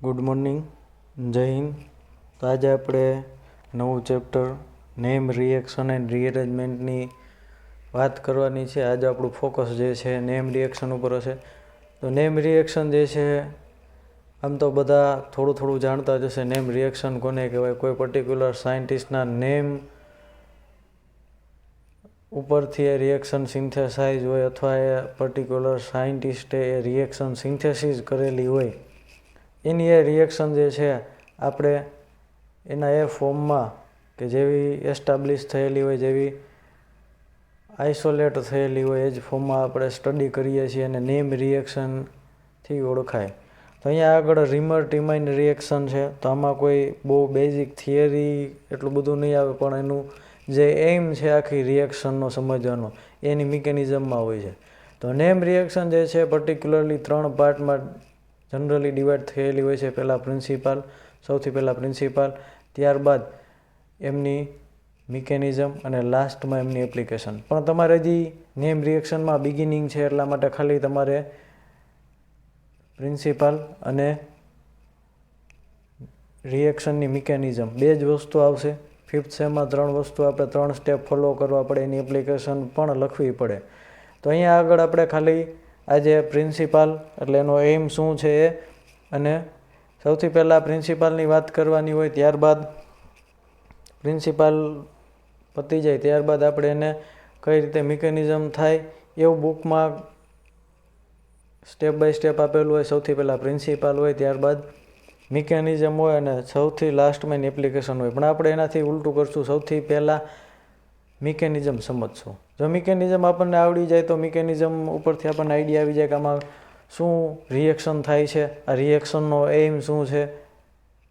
Good morning, જય હિન્દ. તો આજે આપણે નવું ચેપ્ટર નેમ રિએક્શન એન્ડ રીઅરેન્જમેન્ટની વાત કરવાની છે. આજે આપણું ફોકસ જે છે નેમ રિએક્શન ઉપર હશે. તો નેમ રિએક્શન જે છે આમ તો બધા થોડું થોડું જાણતા જ હશે. નેમ રિએક્શન કોને કહેવાય, કોઈ પર્ટિક્યુલર સાયન્ટિસ્ટના નેમ ઉપરથી એ રિએક્શન સિન્થેસાઇઝ હોય અથવા એ પર્ટિક્યુલર સાયન્ટિસ્ટે એ રિએક્શન સિન્થેસિસ કરેલી હોય, એની એ રિએક્શન જે છે આપણે એના એ ફોર્મમાં કે જેવી એસ્ટાબ્લિશ થયેલી હોય, જેવી આઇસોલેટ થયેલી હોય, એ જ ફોર્મમાં આપણે સ્ટડી કરીએ છીએ અને નેમ રિએક્શનથી ઓળખાય. તો અહીંયા આગળ રીમર ટીમાઇન રિએક્શન છે. તો આમાં કોઈ બહુ બેઝિક થિયરી એટલું બધું નહીં આવે, પણ એનું જે એઇમ છે આખી રિએક્શનનો સમજવાનો એની મિકેનિઝમમાં હોય છે. તો નેમ રિએક્શન જે છે પર્ટિક્યુલરલી 3 પાર્ટમાં જનરલી ડિવાઈડ થયેલી હોય છે. પહેલાં પ્રિન્સિપાલ, સૌથી પહેલાં પ્રિન્સિપાલ, ત્યારબાદ એમની મિકેનિઝમ અને લાસ્ટમાં એમની એપ્લિકેશન. પણ તમારે હજી નેમ રિએક્શનમાં બિગિનિંગ છે એટલા માટે ખાલી તમારે પ્રિન્સિપાલ અને રિએક્શનની મિકેનિઝમ બે જ વસ્તુ આવશે. 5th સેમમાં 3 વસ્તુ આપણે 3 સ્ટેપ ફોલો કરવા પડે, એની એપ્લિકેશન પણ લખવી પડે. તો અહીંયા આગળ આપણે ખાલી આજે પ્રિન્સિપાલ એટલે એનો એઇમ શું છે એ, અને સૌથી પહેલાં પ્રિન્સિપાલની વાત કરવાની હોય. ત્યારબાદ પ્રિન્સિપાલ પતી જાય ત્યારબાદ આપણે એને કઈ રીતે મિકેનિઝમ થાય એવું બુકમાં સ્ટેપ બાય સ્ટેપ આપેલું હોય. સૌથી પહેલાં પ્રિન્સિપાલ હોય, ત્યારબાદ મિકેનિઝમ હોય અને સૌથી લાસ્ટમાં એની એપ્લિકેશન હોય. પણ આપણે એનાથી ઉલટું કરશું, સૌથી પહેલાં મિકેનિઝમ સમજશું. જો મિકેનિઝમ આપણને આવડી જાય તો મિકેનિઝમ ઉપરથી આપણને આઈડિયા આવી જાય કે આમાં શું રિએક્શન થાય છે, આ રિએક્શનનો એઇમ શું છે.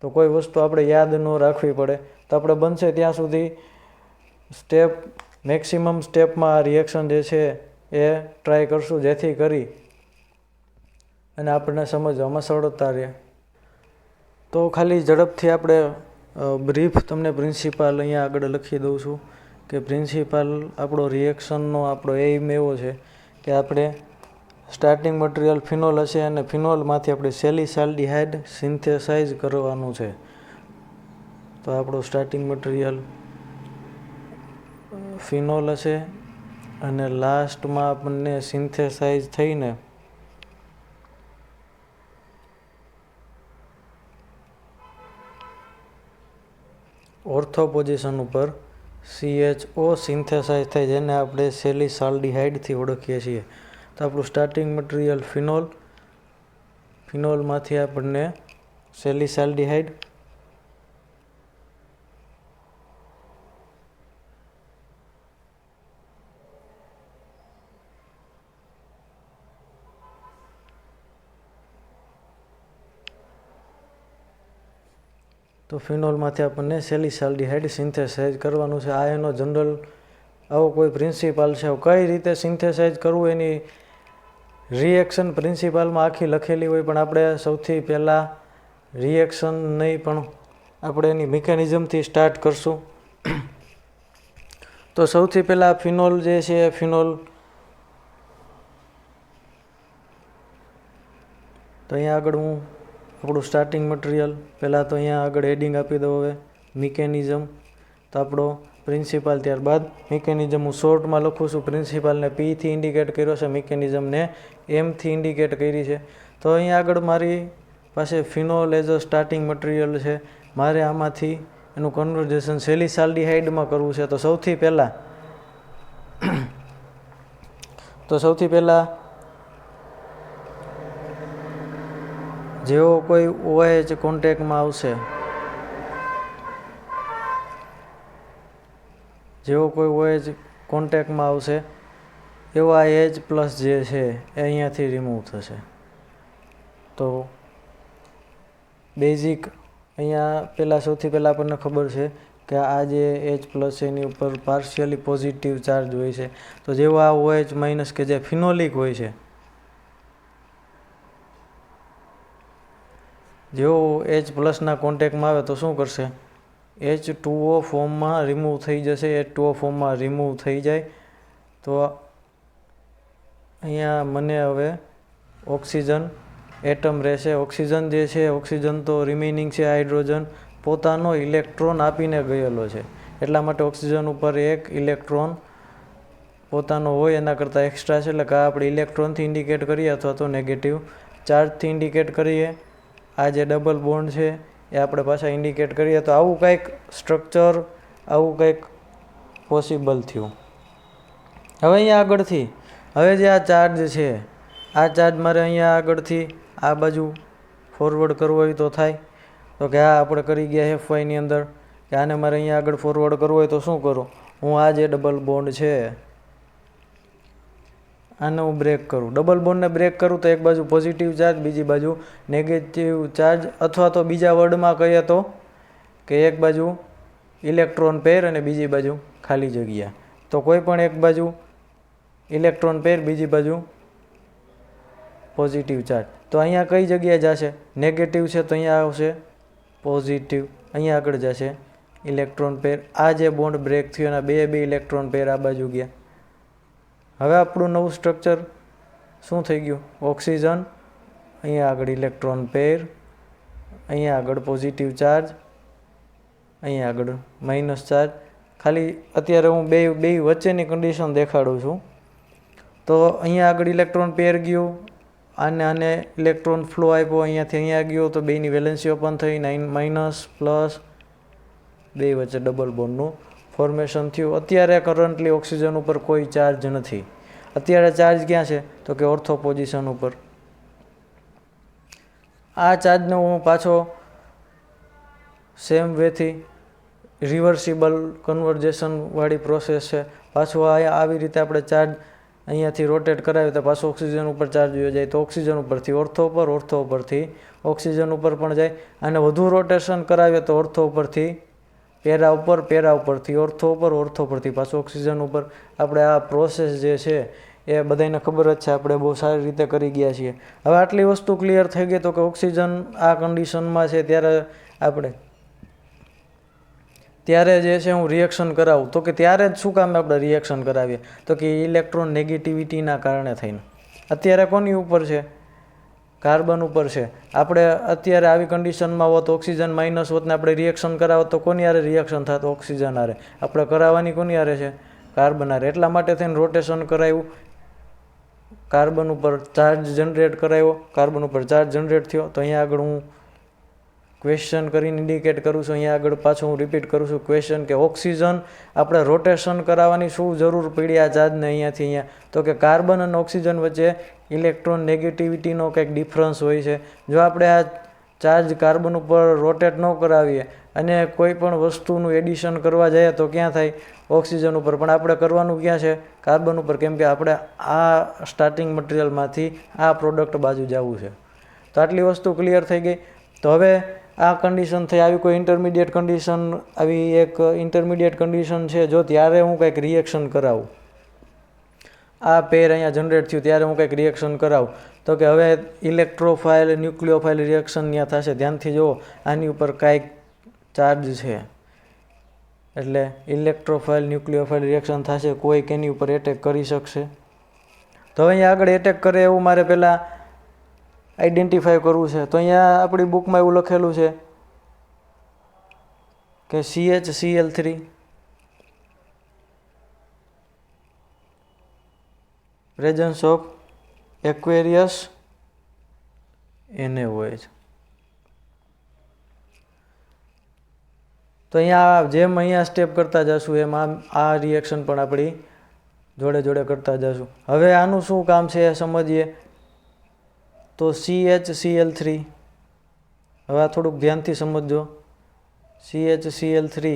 તો કોઈ વસ્તુ આપણે યાદ ન રાખવી પડે. તો આપણે બનશે ત્યાં સુધી મેક્સિમમ સ્ટેપમાં આ રિએક્શન જે છે એ ટ્રાય કરશું, જેથી કરી અને આપણને સમજવામાં સરળતા રહે. તો ખાલી ઝડપથી આપણે બ્રીફ તમને પ્રિન્સિપાલ અહીંયા આગળ લખી દઉં છું કે પ્રિન્સિપાલ આપણો રિએક્શનનો આપણો એઇમ એવો છે કે આપણે સ્ટાર્ટિંગ મટીરિયલ ફિનોલ હશે અને ફિનોલમાંથી આપણે સેલિસાલ્ડિહાઇડ સિન્થેસાઇઝ કરવાનું છે. તો આપણું સ્ટાર્ટિંગ મટીરિયલ ફિનોલ હશે અને લાસ્ટમાં આપણને સિન્થેસાઇઝ થઈને ઓર્થો પોઝિશન ઉપર CHO સિન્થેસાઇઝ થાય, જેને આપણે સેલિસાલ્ડિહાઇડથી ઓળખીએ છીએ. તો આપણું સ્ટાર્ટિંગ મટીરિયલ ફિનોલમાંથી આપણને સેલિસાલ્ડિહાઇડ તો ફિનોલમાંથી આપણને સેલિસાલ્ડિહાઇડ સિન્થેસાઇઝ કરવાનું છે. આ એનો જનરલ આવો કોઈ પ્રિન્સિપાલ છે. કઈ રીતે સિન્થેસાઇઝ કરવું એની રિએક્શન પ્રિન્સિપાલમાં આખી લખેલી હોય, પણ આપણે સૌથી પહેલાં રિએક્શન નહીં પણ આપણે એની મિકેનિઝમથી સ્ટાર્ટ કરશું. તો સૌથી પહેલાં ફિનોલ જે છે એ ફિનોલ, તો અહીંયા આગળ હું આપણું સ્ટાર્ટિંગ મટીરિયલ પહેલાં તો અહીંયા આગળ હેડિંગ આપી દઉં. હવે મિકેનિઝમ, તો આપણો પ્રિન્સિપાલ, ત્યારબાદ મિકેનિઝમ હું શોર્ટમાં લખું છું. પ્રિન્સિપાલને Pથી ઇન્ડિકેટ કર્યો છે, મિકેનિઝમને Mથી ઇન્ડિકેટ કરી છે. તો અહીંયા આગળ મારી પાસે phenol as a starting material છે. મારે આમાંથી એનું કન્વર્ઝેશન સેલિસાલ્ડિહાઇડમાં કરવું છે. તો સૌથી પહેલાં જેવો કોઈ OH કોન્ટેક્ટમાં આવશે, એવો આ H+ જે છે એ અહીંયાથી રિમૂવ થશે. તો બેઝિક અહીંયા સૌથી પહેલાં આપણને ખબર છે કે આ જે H+ છે એની ઉપર પાર્શિયલી પોઝિટિવ ચાર્જ હોય છે. તો જેવો આ OH- કે જે ફિનોલિક હોય છે, જેવો H+ ના કોન્ટેક્ટમાં આવે તો શું કરશે, H2O ફોર્મમાં રિમૂવ થઈ જશે. H2O ફોર્મમાં રિમૂવ થઈ જાય તો અહીંયા મને હવે ઓક્સિજન એટમ રહેશે. ઓક્સિજન જે છે, ઓક્સિજન તો રિમેઇનિંગ છે, હાઇડ્રોજન પોતાનો ઇલેક્ટ્રોન આપીને ગયેલો છે, એટલા માટે ઓક્સિજન ઉપર એક ઇલેક્ટ્રોન પોતાનો હોય એના કરતાં એક્સ્ટ્રા છે, એટલે કે આપણે ઇલેક્ટ્રોનથી ઇન્ડિકેટ કરીએ અથવા તો નેગેટિવ ચાર્જથી ઇન્ડિકેટ કરીએ. આ જે ડબલ બોન્ડ છે એ આપણે પાછા ઇન્ડિકેટ કરીએ. તો આવું કંઈક સ્ટ્રક્ચર, આવું કંઈક પોસિબલ થયું. હવે અહીંયા આગળથી હવે જે આ ચાર્જ છે, આ ચાર્જ મારે અહીંયા આગળથી આ બાજુ ફોરવર્ડ કરવો હોય તો થાય. તો કે આ આપણે કરી ગયા FYની અંદર કે આને મારે અહીંયા આગળ ફોરવર્ડ કરવો હોય તો શું કરું? હું આ જે ડબલ બોન્ડ છે આને હું બ્રેક કરું. ડબલ બોન્ડને બ્રેક કરું તો એક બાજુ પોઝિટિવ ચાર્જ, બીજી બાજુ નેગેટિવ ચાર્જ, અથવા તો બીજા વર્ડમાં કહીએ તો કે એક બાજુ ઇલેક્ટ્રોન પેર અને બીજી બાજુ ખાલી જગ્યા. તો કોઈ પણ એક બાજુ ઇલેક્ટ્રોન પેર, બીજી બાજુ પોઝિટિવ ચાર્જ. તો અહીંયા કઈ જગ્યાએ જશે? નેગેટિવ છે તો અહીંયા આવશે પોઝિટિવ, અહીંયા આગળ જશે ઇલેક્ટ્રોન પેર. આ જે બોન્ડ બ્રેક થયો એના બે ઇલેક્ટ્રોન પેર આ બાજુ ગયા. હવે આપણું નવું સ્ટ્રક્ચર શું થઈ ગયું? ઓક્સિજન, અહીંયા આગળ ઇલેક્ટ્રોન પેર, અહીંયા આગળ પોઝિટિવ ચાર્જ, અહીંયા આગળ માઇનસ ચાર્જ. ખાલી અત્યારે હું બે વચ્ચેની કન્ડિશન દેખાડું છું. તો અહીંયા આગળ ઇલેક્ટ્રોન પેર ગયું, આને ઇલેક્ટ્રોન ફ્લો આપ્યો, અહીંયાથી અહીંયા ગયો તો બેની વેલેન્સી ઓપન થઈ, માઇનસ પ્લસ, બે વચ્ચે ડબલ બોન્ડનું ફોર્મેશન થયું. અત્યારે કરન્ટલી ઓક્સિજન ઉપર કોઈ ચાર્જ નથી. અત્યારે ચાર્જ ક્યાં છે? તો કે ઓર્થો પોઝિશન ઉપર. આ ચાર્જને હું પાછો સેમ વેથી રિવર્સિબલ કન્વર્જેશનવાળી પ્રોસેસ છે, પાછું આવી રીતે આપણે ચાર્જ અહીંયાથી રોટેટ કરાવીએ તો પાછો ઓક્સિજન ઉપર ચાર્જ વયો જાય. તો ઓક્સિજન ઉપરથી ઓર્થો ઉપર, ઓર્થો ઉપરથી ઓક્સિજન ઉપર પણ જાય. અને વધુ રોટેશન કરાવીએ તો ઓર્થો ઉપરથી પેરા ઉપર, પેરા ઉપરથી ઓર્થો ઉપર, ઓર્થો ઉપરથી પાછું ઓક્સિજન ઉપર. આપણે આ પ્રોસેસ જે છે એ બધાને ખબર જ છે, આપણે બહુ સારી રીતે કરી ગયા છીએ. હવે આટલી વસ્તુ ક્લિયર થઈ ગઈ તો કે ઓક્સિજન આ કન્ડિશનમાં છે ત્યારે જે છે હું રિએક્શન કરાવું. તો કે ત્યારે જ શું કામ આપણે રિએક્શન કરાવીએ? તો કે ઇલેક્ટ્રોન નેગેટિવિટીના કારણે થઈને. અત્યારે કોની ઉપર છે? કાર્બન ઉપર છે. આપણે અત્યારે આવી કન્ડિશનમાં હોત, ઓક્સિજન માઇનસ હોત ને આપણે રિએક્શન કરાવત તો કોની હારે રિએક્શન થાત? ઓક્સિજન હારે. આપણે કરાવવાની કોની હારે છે? કાર્બન હારે. એટલા માટે થઈને રોટેશન કરાવ્યું, કાર્બન ઉપર ચાર્જ જનરેટ કરાવ્યો, કાર્બન ઉપર ચાર્જ જનરેટ થયો. તો અહીંયા આગળ હું ક્વેશ્ચન કરીને ઇન્ડિકેટ કરું છું. અહીંયા આગળ પાછું હું રિપીટ કરું છું ક્વેશ્ચન કે ઓક્સિજન આપણે રોટેશન કરાવવાની શું જરૂર પડી આ ચાર્જને અહીંયાથી અહીંયા? તો કે કાર્બન અને ઓક્સિજન વચ્ચે ઇલેક્ટ્રોન નેગેટિવિટીનો કંઈક ડિફરન્સ હોય છે. જો આપણે આ ચાર્જ કાર્બન ઉપર રોટેટ ન કરાવીએ અને કોઈ પણ વસ્તુનું એડિશન કરવા જઈએ તો ક્યાં થાય? ઓક્સિજન ઉપર. પણ આપણે કરવાનું ક્યાં છે? કાર્બન ઉપર. કેમ કે આપણે આ સ્ટાર્ટિંગ મટીરિયલમાંથી આ પ્રોડક્ટ બાજુ જવું છે. તો આટલી વસ્તુ ક્લિયર થઈ ગઈ. તો હવે આ કન્ડિશન થઈ, આવી કોઈ ઇન્ટરમીડિયેટ કન્ડિશન, આવી એક ઇન્ટરમીડિયેટ કન્ડિશન છે, જો ત્યારે હું કંઈક રિએક્શન કરાવું, આ પેર અહીંયા જનરેટ થયું ત્યારે હું કંઈક રિએક્શન કરાવું, તો કે હવે ઇલેક્ટ્રોફાઇલ ન્યુક્લિયોફાઇલ રિએક્શન ત્યાં થશે. ધ્યાનથી જુઓ, આની ઉપર કાંઈક ચાર્જ છે એટલે ઇલેક્ટ્રોફાઇલ ન્યુક્લિયોફાઇલ રિએક્શન થશે. કોઈ કેની ઉપર એટેક કરી શકશે. તો હવે અહીંયા આગળ એટેક કરે એવું મારે પહેલાં આઈડેન્ટિફાય કરવું છે. તો અહીંયા આપણી બુકમાં એવું લખેલું છે કે CHCl3 પ્રેઝન્સ ઓફ એક્વેરિયસ NaOH. તો અહીંયા જેમ અહીંયા સ્ટેપ કરતા જશું એમ આ રિએક્શન પણ આપણી જોડે જોડે કરતા જશું. હવે આનું શું કામ છે એ સમજીએ. તો CHCl3, હવે આ થોડુંક ધ્યાનથી સમજજો. CHCl3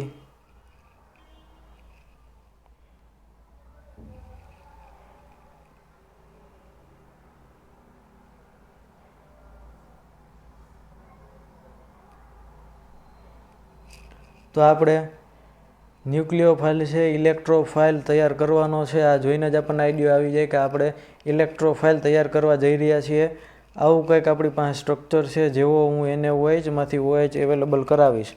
તો આપણે ન્યુક્લિયોફાઇલ છે, ઇલેક્ટ્રોફાઇલ તૈયાર કરવાનો છે. આ જોઈને જ આપણને આઈડિયા આવી જાય કે આપણે ઇલેક્ટ્રોફાઇલ તૈયાર કરવા જઈ રહ્યા છીએ. આવું કંઈક આપણી પાસે સ્ટ્રક્ચર છે. જેવો હું NaOHમાંથી OH અવેલેબલ કરાવીશ,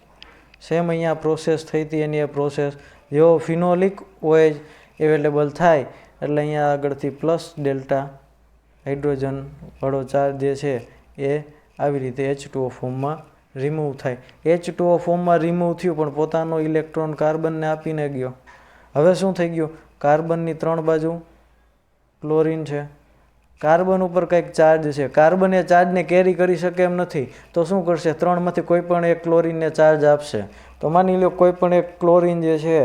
સેમ અહીંયા પ્રોસેસ થઈ હતી એની એ પ્રોસેસ. જેવો ફિનોલિક OH અવેલેબલ થાય એટલે અહીંયા આગળથી પ્લસ ડેલ્ટા હાઇડ્રોજન વાળો ચાર્જ જે છે એ આવી રીતે H2O ફોર્મમાં રિમૂવ થાય. H2O ફોર્મમાં રિમૂવ થયું પણ પોતાનો ઇલેક્ટ્રોન કાર્બનને આપીને ગયો. હવે શું થઈ ગયું? કાર્બનની 3 બાજુ ક્લોરીન છે. કાર્બન ઉપર કંઈક ચાર્જ છે. કાર્બન એ ચાર્જને કેરી કરી શકે એમ નથી, તો શું કરશે? 3માંથી કોઈ પણ એક ક્લોરીનને ચાર્જ આપશે. તો માની લો કોઈ પણ એક ક્લોરીન જે છે,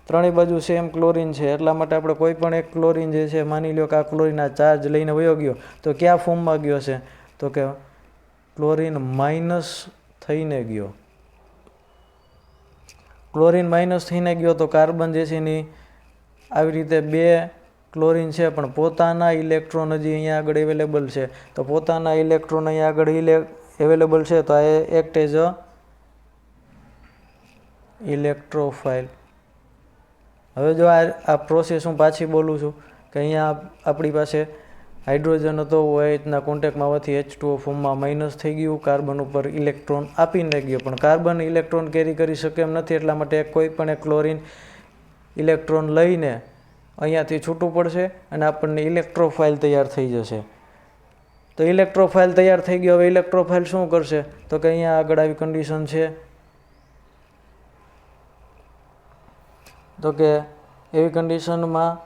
ત્રણેય બાજુ સેમ ક્લોરીન છે, એટલા માટે આપણે કોઈ પણ એક ક્લોરીન જે છે, માની લો કે આ ક્લોરીન આ ચાર્જ લઈને વયો ગયો, તો કયા ફોર્મમાં ગયો છે? તો કે ક્લોરીન માઇનસ થઈને ગયો. ક્લોરીન માઇનસ થઈને ગયો તો કાર્બન જે છે એની આવી રીતે 2 ક્લોરીન છે પણ પોતાના ઇલેક્ટ્રોન હજી અહીંયા આગળ અવેલેબલ છે. તો પોતાના ઇલેક્ટ્રોન અહીંયા આગળ અવેલેબલ છે, તો આ એક્ટ એઝ અ ઇલેક્ટ્રોફાઇલ. હવે જો આ પ્રોસેસ હું પાછી બોલું છું કે અહીંયા આપણી પાસે હાઇડ્રોજન હતો, OH કોન્ટેક્ટમાં આવવાથી H2O ફોર્મમાં માઇનસ થઈ ગયું, કાર્બન ઉપર ઇલેક્ટ્રોન આપીને ગયો, પણ કાર્બન ઇલેક્ટ્રોન કેરી કરી શકે એમ નથી, એટલા માટે કોઈ પણ એક ક્લોરીન ઇલેક્ટ્રોન લઈને અહીંયાથી છૂટું પડશે અને આપણને ઇલેક્ટ્રોફાઇલ તૈયાર થઈ જશે. તો ઇલેક્ટ્રોફાઇલ તૈયાર થઈ ગયો. હવે ઇલેક્ટ્રોફાઇલ શું કરશે? તો કે અહીંયા આગળ આવી કન્ડિશન છે, તો કે એવી કન્ડિશનમાં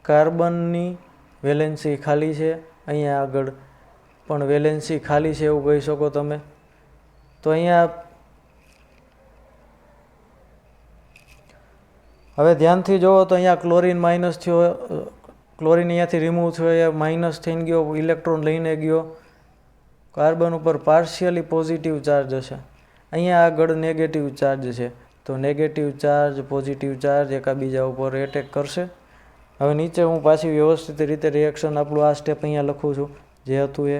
કાર્બનની વેલેન્સી ખાલી છે, અહીંયા આગળ પણ વેલેન્સી ખાલી છે એવું કહી શકો તમે. તો અહીંયા હવે ધ્યાનથી જુઓ તો અહીંયા ક્લોરીન માઇનસ થયો, ક્લોરીન અહીંયાથી રિમૂવ થયો, એ માઇનસ થઈને ગયો, ઇલેક્ટ્રોન લઈને ગયો. કાર્બન ઉપર પાર્શિયલી પોઝિટિવ ચાર્જ હશે, અહીંયા આગળ નેગેટિવ ચાર્જ છે, તો નેગેટિવ ચાર્જ પોઝિટિવ ચાર્જ એકાબીજા ઉપર એટેક કરશે. હવે નીચે હું પાછી વ્યવસ્થિત રીતે રિએક્શન આપણું આ સ્ટેપ અહીંયા લખું છું, જે હતું એ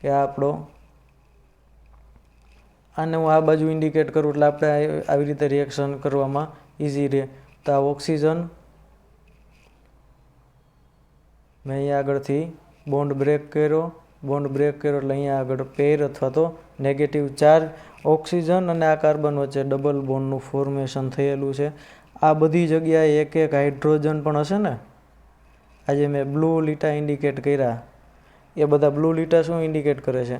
કે આપણો આને હું આ બાજુ ઇન્ડિકેટ કરું એટલે આપણે આવી રીતે રિએક્શન કરવામાં ઇઝી રહે. તો આ ઓક્સિજન મેં અહીંયા આગળથી બોન્ડ બ્રેક કર્યો, બોન્ડ બ્રેક કર્યો એટલે અહીંયા આગળ પેર અથવા તો નેગેટિવ ચાર્જ ઓક્સિજન અને આ કાર્બન વચ્ચે ડબલ બોન્ડનું ફોર્મેશન થયેલું છે. આ બધી જગ્યાએ એક એક હાઇડ્રોજન પણ હશે ને. આજે મેં બ્લુ લીટા ઇન્ડિકેટ કર્યા, એ બધા બ્લુ લીટા શું ઇન્ડિકેટ કરે છે?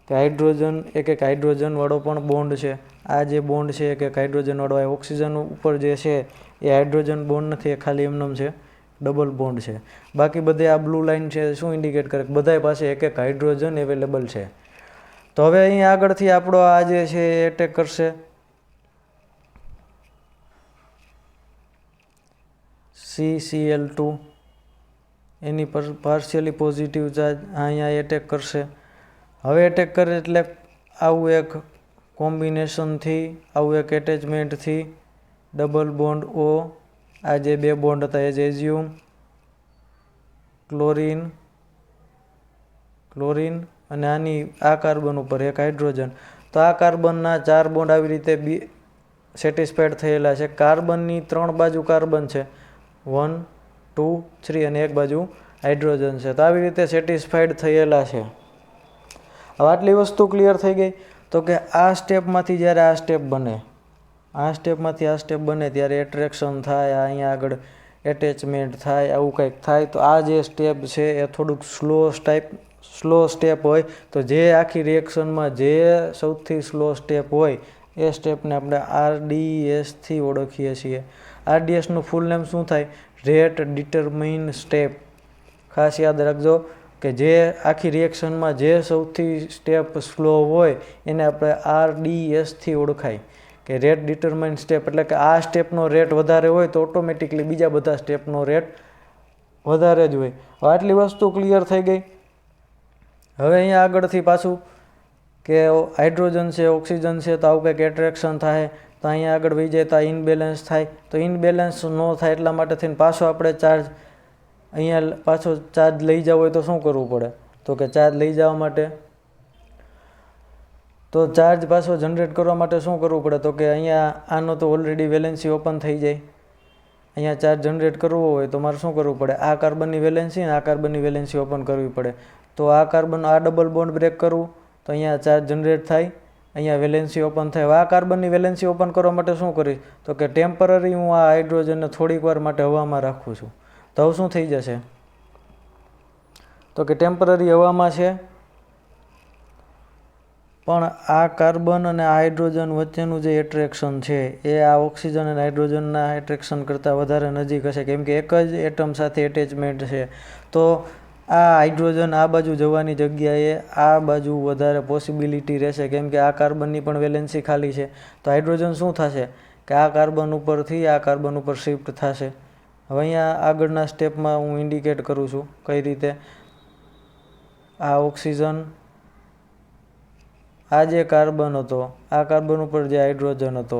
કે હાઇડ્રોજન, એક એક હાઇડ્રોજનવાળો પણ બોન્ડ છે. આ જે બોન્ડ છે એક એક હાઇડ્રોજનવાળો, આ ઓક્સિજન ઉપર જે છે એ હાઇડ્રોજન બોન્ડ નથી, એ ખાલી એમનેમ છે, ડબલ બોન્ડ છે. બાકી બધે આ બ્લુ લાઇન છે શું ઇન્ડિકેટ કરે? બધાય પાસે એક એક હાઇડ્રોજન અવેલેબલ છે. તો હવે અહીં આગળથી આપણો આ જે છે એ એટેક કરશે CCl2, એની પર પાર્શિયલી પોઝિટિવ ચાર્જ અહીંયા એટેક કરશે. હવે એટેક કરે એટલે આવું એક કોમ્બિનેશનથી, આવું એક એટેચમેન્ટથી ડબલ બોન્ડ O, આ જે 2 બોન્ડ હતા એ એઝ્યુમ ક્લોરીન, ક્લોરીન અને આની આ કાર્બન ઉપર એક હાઇડ્રોજન. તો આ કાર્બનના 4 બોન્ડ આવી રીતે સેટિસ્ફાઈડ થયેલા છે. કાર્બનની 3 બાજુ કાર્બન છે, 1 2 3 અને એક બાજુ હાઇડ્રોજન છે, તો આવી રીતે સેટિસ્ફાઈડ થયેલા છે. હવે આટલી વસ્તુ ક્લિયર થઈ ગઈ. તો કે આ સ્ટેપમાંથી જ્યારે આ સ્ટેપ બને, આ સ્ટેપમાંથી આ સ્ટેપ બને ત્યારે એટ્રેક્શન થાય, અહીંયા આગળ એટેચમેન્ટ થાય, આવું કંઈક થાય. તો આ જે સ્ટેપ છે એ થોડુંક સ્લો સ્ટેપ હોય. તો જે આખી રિએક્શનમાં જે સૌથી સ્લો સ્ટેપ હોય એ સ્ટેપને આપણે RDS થી ઓળખીએ છીએ. RDSનું ફૂલ નેમ શું થાય? Rate determine step. ખાસ યાદ રાખજો કે જે આખી રિએક્શનમાં જે સૌથી સ્ટેપ સ્લો હોય એને આપણે RDS થી ઓળખાય, કે રેટ ડિટરમાઇન સ્ટેપ. એટલે કે આ સ્ટેપનો રેટ વધારે હોય તો ઓટોમેટિકલી બીજા બધા સ્ટેપનો રેટ વધારે જ હોય. આટલી વસ્તુ ક્લિયર થઈ ગઈ. હવે અહીંયા આગળથી પાછું કે હાઇડ્રોજન છે, ઓક્સિજન છે, તો આવું કંઈક એટ્રેક્શન થાય, તો અહીંયા આગળ વહી જાય તો આ ઇનબેલેન્સ થાય. તો ઇનબેલેન્સ ન થાય એટલા માટે થઈને પાછો આપણે ચાર્જ અહીંયા પાછો ચાર્જ લઈ જવો હોય તો શું કરવું પડે? તો કે ચાર્જ લઈ જવા માટે, તો ચાર્જ પાછો જનરેટ કરવા માટે શું કરવું પડે? તો કે અહીંયા આનો તો ઓલરેડી વેલેન્સી ઓપન થઈ જાય. અહીંયા ચાર્જ જનરેટ કરવો હોય તો મારે શું કરવું પડે? આ કાર્બનની વેલેન્સી અને આ કાર્બનની વેલેન્સી ઓપન કરવી પડે. તો આ કાર્બન, આ ડબલ બોન્ડ બ્રેક કરવું તો અહીંયા ચાર્જ જનરેટ થાય, અહીંયા વેલેન્સી ઓપન થાય. આ કાર્બનની વેલેન્સી ઓપન કરવા માટે શું કરીશ? તો કે ટેમ્પરરી હું આ હાઇડ્રોજનને થોડીક વાર માટે હવામાં રાખું છું. તો હવે શું થઈ જશે? તો કે ટેમ્પરરી હવામાં છે, પણ આ કાર્બન અને હાઇડ્રોજન વચ્ચેનું જે એટ્રેક્શન છે એ આ ઓક્સિજન અને હાઇડ્રોજનના એટ્રેક્શન કરતાં વધારે નજીક હશે, કેમ કે એક જ એટમ સાથે એટેચમેન્ટ છે. તો આ હાઇડ્રોજન આ બાજુ જવાની જગ્યાએ આ બાજુ વધારે પોસિબિલિટી રહેશે, કેમ કે આ કાર્બનની પણ વેલેન્સી ખાલી છે. તો હાઇડ્રોજન શું થશે કે આ કાર્બન ઉપરથી આ કાર્બન ઉપર શિફ્ટ થશે. હવે અહીંયા આગળના સ્ટેપમાં હું ઇન્ડિકેટ કરું છું કઈ રીતે. આ ઓક્સિજન, આ જે કાર્બન હતો, આ કાર્બન ઉપર જે હાઇડ્રોજન હતો,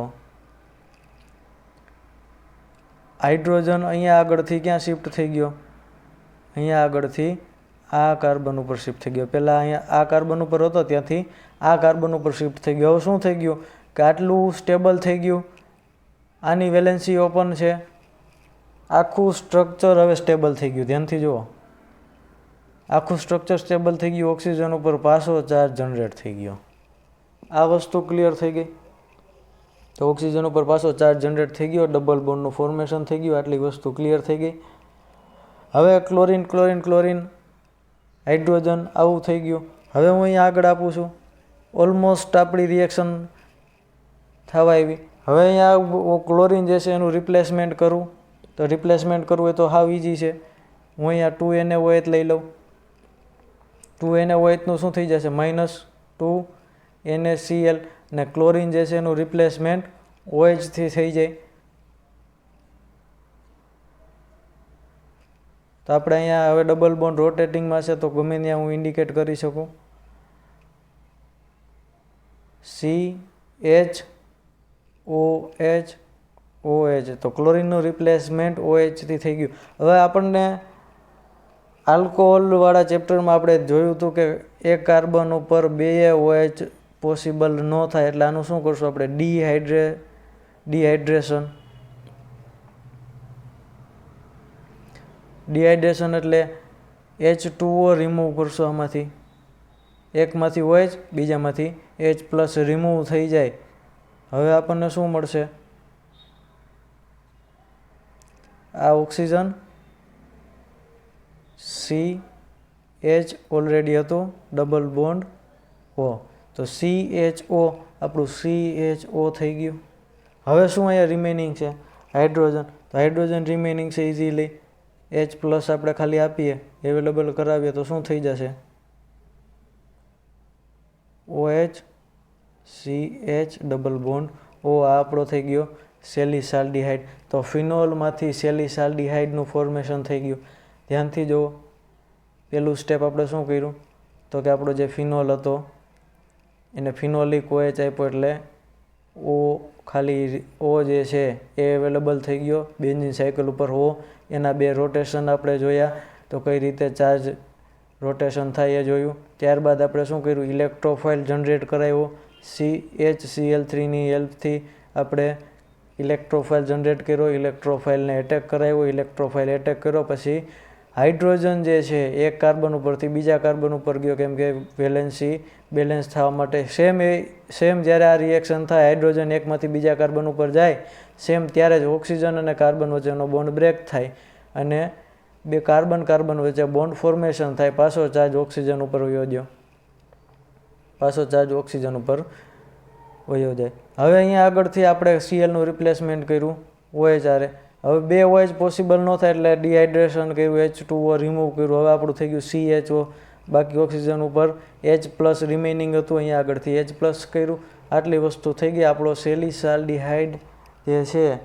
હાઇડ્રોજન અહીંયા આગળથી ક્યાં શિફ્ટ થઈ ગયો, અહીંયા આગળથી આ કાર્બન ઉપર શિફ્ટ થઈ ગયો. પહેલાં અહીંયા આ કાર્બન ઉપર હતો ત્યાંથી આ કાર્બન ઉપર શિફ્ટ થઈ ગયો. હવે શું થઈ ગયું કે આટલું સ્ટેબલ થઈ ગયું, આની વેલેન્સી ઓપન છે, આખું સ્ટ્રક્ચર હવે સ્ટેબલ થઈ ગયું. ધ્યાનથી જુઓ, આખું સ્ટ્રક્ચર સ્ટેબલ થઈ ગયું, ઓક્સિજન ઉપર પાછો ચાર્જ જનરેટ થઈ ગયો. આ વસ્તુ ક્લિયર થઈ ગઈ. તો ઓક્સિજન ઉપર પાછો ચાર્જ જનરેટ થઈ ગયો, ડબલ બોન્ડનું ફોર્મેશન થઈ ગયું, આટલી વસ્તુ ક્લિયર થઈ ગઈ. હવે ક્લોરિન ક્લોરિન ક્લોરિન હાઇડ્રોજન આવું થઈ ગયું. હવે હું અહીંયા આગળ આપું છું, ઓલમોસ્ટ આપણી રિએક્શન થવા આવી. હવે અહીંયા ક્લોરિન જે છે એનું રિપ્લેસમેન્ટ કરું, તો રિપ્લેસમેન્ટ કરવું હોય તો હાવ ઇઝી છે. હું અહીંયા 2NaOH લઈ લઉં. 2NaOHનું શું થઈ જશે, -2NaCl, ને ક્લોરિન જે છે એનું રિપ્લેસમેન્ટ OH થી થઈ જાય. તો આપણે અહીંયા હવે ડબલ બોન્ડ રોટેટિંગમાં છે, તો ગમે ત્યાં હું ઇન્ડિકેટ કરી શકું. CHOH OH, તો ક્લોરિનનું રિપ્લેસમેન્ટ OH થી થઈ ગયું. હવે આપણને આલ્કોહોલવાળા ચેપ્ટરમાં આપણે જોયું હતું કે એક કાર્બન ઉપર 2 OH પોસિબલ ન થાય, એટલે આનું શું કરશું આપણે, ડિહાઇડ્રેશન. ડિહાઇડ્રેશન એટલે H2O રિમૂવ કરશો આમાંથી, એકમાંથી OH બીજામાંથી H+ રિમૂવ થઈ જાય. હવે આપણને શું મળશે, આ ઓક્સિજન CH ઓલરેડી હતું, ડબલ બોન્ડ O, તો CHO આપણું CHO થઈ ગયું. હવે શું અહીંયા રિમેનિંગ છે, હાઇડ્રોજન. તો હાઇડ્રોજન રિમેનિંગ છે ઇઝીલી, H+ આપણે ખાલી આપીએ, અવેલેબલ કરાવીએ તો શું થઈ જશે, OH CH double bond O. આ આપણો થઈ ગયો સેલિસાલ્ડિહાઇડ. તો ફિનોલમાંથી સેલિસાલ્ડિહાઇડનું ફોર્મેશન થઈ ગયું. ધ્યાનથી જુઓ, પહેલું સ્ટેપ આપણે શું કર્યું, તો કે આપણો જે ફિનોલ હતો એને ફિનોલિક OH આપ્યો, એટલે O ખાલી O જે છે એ અવેલેબલ થઈ ગયો. બેન્ઝીન સાયકલ ઉપર O, એના 2 રોટેશન આપણે જોયા, તો કઈ રીતે ચાર્જ રોટેશન થાય એ જોયું. ત્યારબાદ આપણે શું કર્યું, ઇલેક્ટ્રોફાઇલ જનરેટ કરાવ્યો. CHCl3ની હેલ્પથી આપણે ઇલેક્ટ્રોફાઇલ જનરેટ કર્યો, ઇલેક્ટ્રોફાઇલને એટેક કરાવ્યો, ઇલેક્ટ્રોફાઇલ એટેક કર્યો. પછી હાઇડ્રોજન જે છે એક કાર્બન ઉપરથી બીજા કાર્બન ઉપર ગયો, કેમ કે વેલેન્સી બેલેન્સ થવા માટે. સેમ જ્યારે આ રિએક્શન થાય, હાઇડ્રોજન એકમાંથી બીજા કાર્બન ઉપર જાય, સેમ ત્યારે જ ઓક્સિજન અને કાર્બન વચ્ચેનો બોન્ડ બ્રેક થાય અને 2 કાર્બન વચ્ચે બોન્ડ ફોર્મેશન થાય. પાછો ચાર્જ ઓક્સિજન ઉપર વયો જાય, પાછો ચાર્જ ઓક્સિજન ઉપર વયો જાય. હવે અહીંયા આગળથી આપણે Clનું રિપ્લેસમેન્ટ કર્યું OH હારે. હવે 2 OH પોસિબલ ન થાય એટલે ડિહાઇડ્રેશન કર્યું, H2O રિમૂવ કર્યું. હવે આપણું થઈ ગયું CHO. બાકી ઓક્સિજન ઉપર H+ રિમેનિંગ હતું, અહીંયા આગળથી H+ કર્યું. આટલી વસ્તુ થઈ ગઈ. આપણો સેલિસાલ્ડિહાઇડ જે છે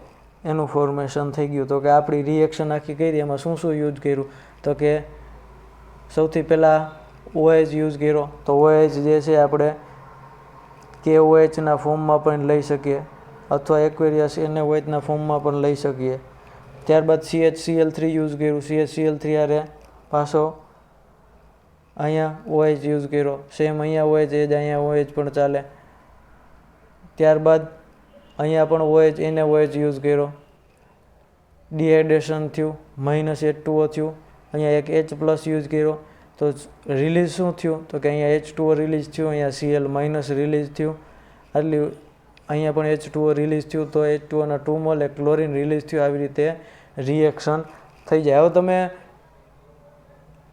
એનું ફોર્મેશન થઈ ગયું. તો કે આપણી રિએક્શન આખી કરી, એમાં શું શું યુઝ કર્યું, તો કે સૌથી પહેલાં OH યુઝ કર્યો. તો OH જે છે આપણે KOHના ફોર્મમાં પણ લઈ શકીએ, અથવા એક્વેરિયસ NaOHના ફોર્મમાં પણ લઈ શકીએ. ત્યારબાદ CHCl3 યુઝ કર્યું. CHCl3 હારે પાછો અહીંયા OH યુઝ કર્યો. સેમ અહીંયા OH એ જ, અહીંયા OH પણ ચાલે. ત્યારબાદ અહીંયા પણ OH NaOH યુઝ કર્યો. ડિહાઇડ્રેશન થયું, -H2O થયું. અહીંયા એક H+ યુઝ કર્યો, તો રિલીઝ શું થયું, તો કે અહીંયા H2O રિલીઝ થયું, અહીંયા Cl- રિલીઝ થયું. આટલી અહીંયા પણ H2O રિલીઝ થયું, તો H2Oના 2 મોલ એક ક્લોરિન રિલીઝ થયું. આવી રીતે રિએક્શન થઈ જાય. હવે તમે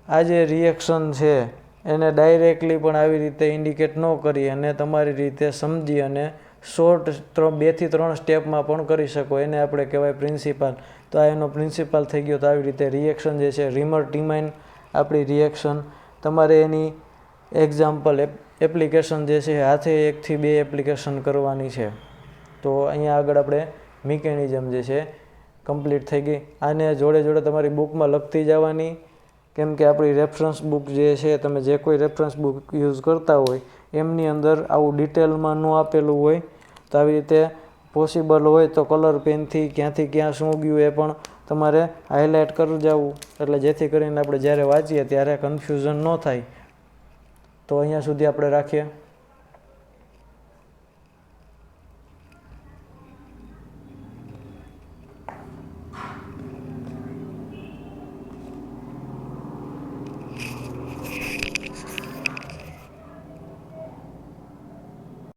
આ જે રિએક્શન છે એને ડાયરેક્ટલી પણ આવી રીતે ઇન્ડિકેટ ન કરી અને તમારી રીતે સમજી અને શોર્ટ 2 થી 3 સ્ટેપમાં પણ કરી શકો, એને આપણે કહેવાય પ્રિન્સિપાલ. તો આ એનો પ્રિન્સિપાલ થઈ ગયો. તો આવી રીતે રિએક્શન જે છે રીમર ટીમાઇન આપણી રિએક્શન, તમારે એની એક્ઝામ્પલ એપ્લિકેશન જે છે હાથે 1 થી 2 એપ્લિકેશન કરવાની છે. તો અહીંયા આગળ આપણે મિકેનિઝમ જે છે કમ્પ્લીટ થઈ ગઈ. આને જોડે જોડે તમારી બુકમાં લખતી જવાની, કેમ કે આપણી રેફરન્સ બુક જે છે, તમે જે કોઈ રેફરન્સ બુક યુઝ કરતા હોય એમની અંદર આવું ડિટેલમાં ન આપેલું હોય. તો આવી રીતે પોસિબલ હોય તો કલર પેનથી ક્યાંથી ક્યાં શું ગયું એ પણ તમારે હાઇલાઇટ કરી જવું, એટલે જેથી કરીને આપણે જ્યારે વાંચીએ ત્યારે કન્ફ્યુઝન ન થાય. તો અહીંયા સુધી આપણે રાખીએ.